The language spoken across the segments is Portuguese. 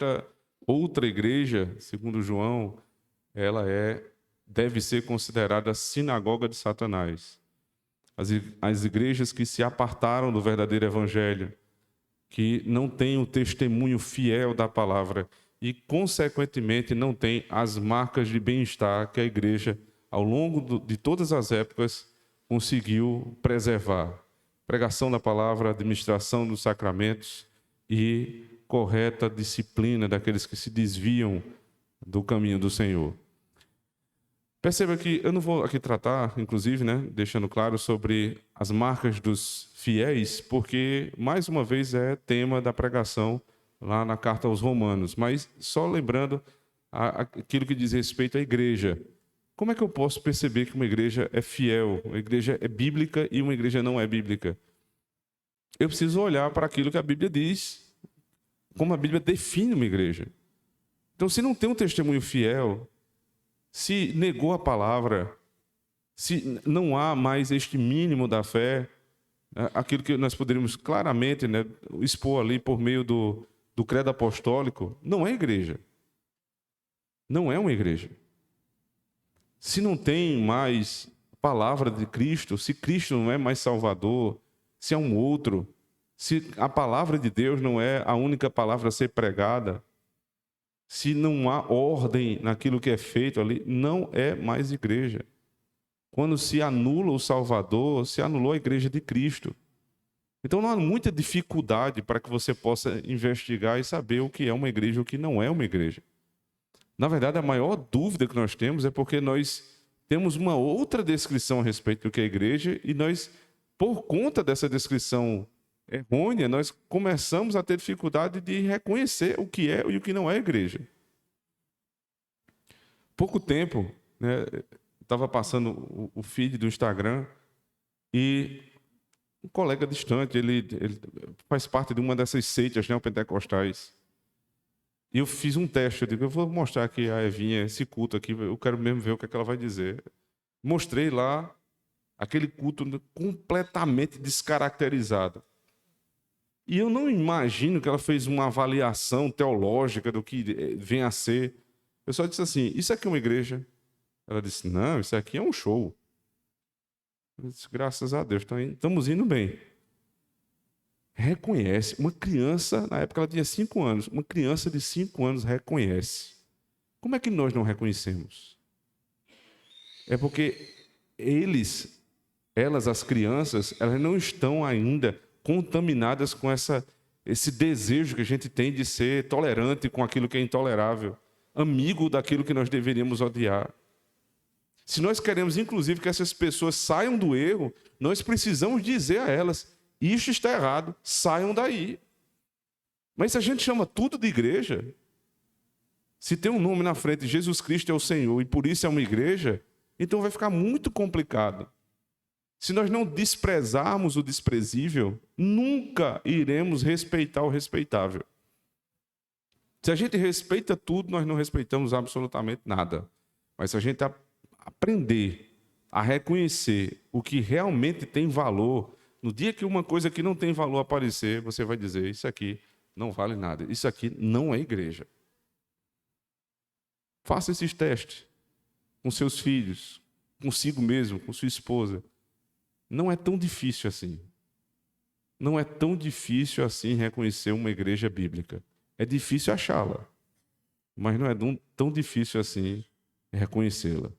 esta outra igreja, segundo João, ela deve ser considerada a sinagoga de Satanás. As igrejas que se apartaram do verdadeiro evangelho, que não têm o testemunho fiel da palavra e, consequentemente, não têm as marcas de bem-estar que a igreja, ao longo de todas as épocas, conseguiu preservar. Pregação da palavra, administração dos sacramentos e correta disciplina daqueles que se desviam do caminho do Senhor. Perceba que eu não vou aqui tratar, inclusive, deixando claro sobre as marcas dos fiéis, porque, mais uma vez, é tema da pregação lá na carta aos Romanos. Mas só lembrando aquilo que diz respeito à igreja. Como é que eu posso perceber que uma igreja é fiel, uma igreja é bíblica e uma igreja não é bíblica? Eu preciso olhar para aquilo que a Bíblia diz, como a Bíblia define uma igreja. Então, se não tem um testemunho fiel, se negou a palavra, se não há mais este mínimo da fé, aquilo que nós poderíamos claramente expor ali por meio do credo apostólico, não é igreja. Não é uma igreja. Se não tem mais palavra de Cristo, se Cristo não é mais Salvador, se é um outro, se a palavra de Deus não é a única palavra a ser pregada, se não há ordem naquilo que é feito ali, não é mais igreja. Quando se anula o Salvador, se anulou a igreja de Cristo. Então não há muita dificuldade para que você possa investigar e saber o que é uma igreja e o que não é uma igreja. Na verdade, a maior dúvida que nós temos é porque nós temos uma outra descrição a respeito do que é a igreja e nós, por conta dessa descrição errônea, nós começamos a ter dificuldade de reconhecer o que é e o que não é a igreja. Pouco tempo, estava passando o feed do Instagram e um colega distante, ele faz parte de uma dessas seitas neopentecostais. E eu fiz um teste, eu digo, eu vou mostrar aqui a Evinha, esse culto aqui, eu quero mesmo ver o que ela vai dizer. Mostrei lá aquele culto completamente descaracterizado. E eu não imagino que ela fez uma avaliação teológica do que vem a ser. Eu só disse assim, isso aqui é uma igreja? Ela disse, não, isso aqui é um show. Eu disse, graças a Deus, estamos indo bem. Reconhece. Uma criança, na época ela tinha 5 anos, uma criança de 5 anos reconhece. Como é que nós não reconhecemos? É porque elas, as crianças, elas não estão ainda contaminadas com esse desejo que a gente tem de ser tolerante com aquilo que é intolerável, amigo daquilo que nós deveríamos odiar. Se nós queremos, inclusive, que essas pessoas saiam do erro, nós precisamos dizer a elas, isto está errado, saiam daí. Mas se a gente chama tudo de igreja, se tem um nome na frente, Jesus Cristo é o Senhor, e por isso é uma igreja, então vai ficar muito complicado. Se nós não desprezarmos o desprezível, nunca iremos respeitar o respeitável. Se a gente respeita tudo, nós não respeitamos absolutamente nada. Mas se a gente aprender a reconhecer o que realmente tem valor, no dia que uma coisa que não tem valor aparecer, você vai dizer, isso aqui não vale nada, isso aqui não é igreja. Faça esses testes com seus filhos, consigo mesmo, com sua esposa. Não é tão difícil assim. Não é tão difícil assim reconhecer uma igreja bíblica. É difícil achá-la, mas não é tão difícil assim reconhecê-la.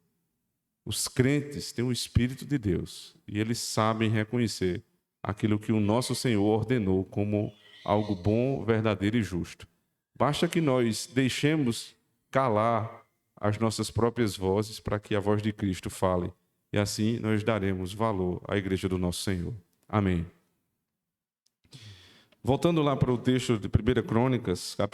Os crentes têm o Espírito de Deus e eles sabem reconhecer aquilo que o nosso Senhor ordenou como algo bom, verdadeiro e justo. Basta que nós deixemos calar as nossas próprias vozes para que a voz de Cristo fale. E assim nós daremos valor à igreja do nosso Senhor. Amém. Voltando lá para o texto de 1 Crônicas, capítulo